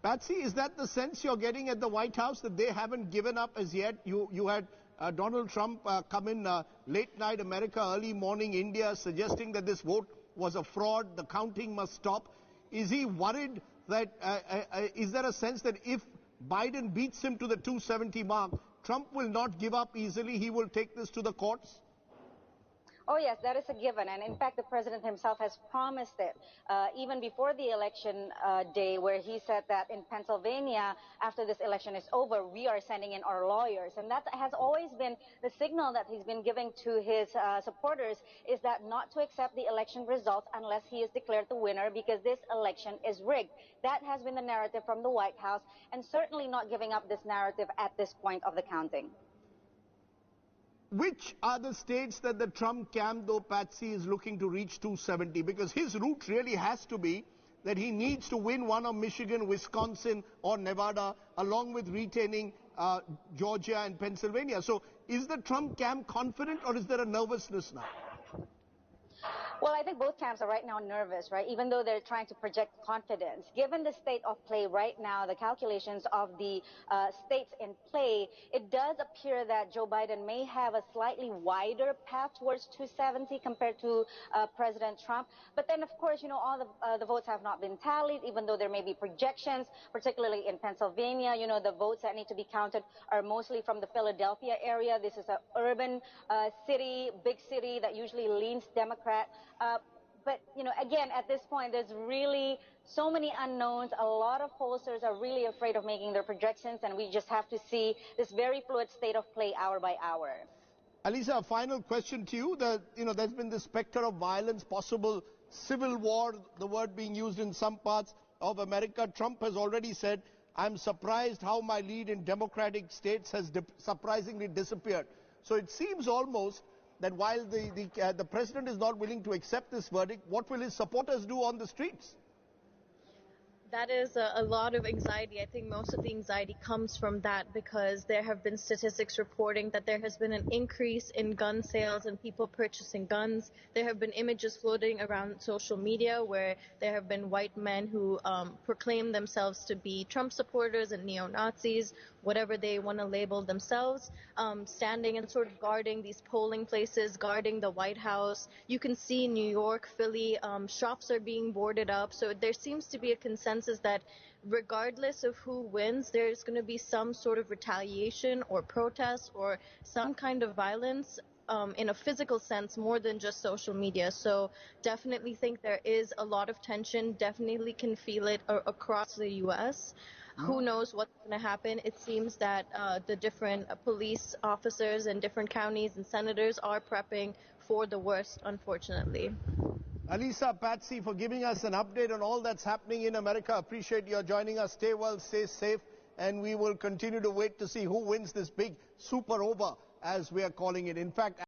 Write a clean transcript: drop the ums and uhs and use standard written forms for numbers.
Patsy, is that the sense you're getting at the White House, that they haven't given up as yet? You had Donald Trump come in late night America, early morning India, suggesting that this vote was a fraud, the counting must stop. Is he worried that, is there a sense that if Biden beats him to the 270 mark, Trump will not give up easily, he will take this to the courts? Oh, yes, that is a given. And in fact, the president himself has promised it even before the election day, where he said that in Pennsylvania, after this election is over, we are sending in our lawyers. And that has always been the signal that he's been giving to his supporters, is that not to accept the election results unless he is declared the winner, because this election is rigged. That has been the narrative from the White House, and certainly not giving up this narrative at this point of the counting. Which are the states that the Trump camp, though, Patsy, is looking to reach 270? Because his route really has to be that he needs to win one of Michigan, Wisconsin or Nevada, along with retaining Georgia and Pennsylvania. So is the Trump camp confident, or is there a nervousness now? Well, I think both camps are right now nervous, right? Even though they're trying to project confidence. Given the state of play right now, the calculations of the states in play, it does appear that Joe Biden may have a slightly wider path towards 270 compared to President Trump. But then, of course, you know, all the votes have not been tallied, even though there may be projections, particularly in Pennsylvania. You know, the votes that need to be counted are mostly from the Philadelphia area. This is an urban city, big city that usually leans Democrat. But, you know, again, at this point, there's really so many unknowns. A lot of pollsters are really afraid of making their projections, and we just have to see this very fluid state of play hour by hour. Alisar, final question to you. There's been this specter of violence, possible civil war, the word being used in some parts of America. Trump has already said, I'm surprised how my lead in democratic states has surprisingly disappeared. So it seems almost that while the president is not willing to accept this verdict, what will his supporters do on the streets? That is a lot of anxiety. I think most of the anxiety comes from that, because there have been statistics reporting that there has been an increase in gun sales and people purchasing guns. There have been images floating around social media where there have been white men who proclaim themselves to be Trump supporters and neo-Nazis, whatever they want to label themselves, standing and sort of guarding these polling places, guarding the White House. You can see New York, Philly, shops are being boarded up. So there seems to be a consensus that regardless of who wins, there's going to be some sort of retaliation or protest or some kind of violence in a physical sense, more than just social media. So definitely think there is a lot of tension, definitely can feel it across the U.S. Who knows what's going to happen? It seems that the different police officers in different counties and senators are prepping for the worst, unfortunately. Alisar, Patsy, for giving us an update on all that's happening in America. Appreciate your joining us. Stay well, stay safe, and we will continue to wait to see who wins this big super over, as we are calling it. In fact,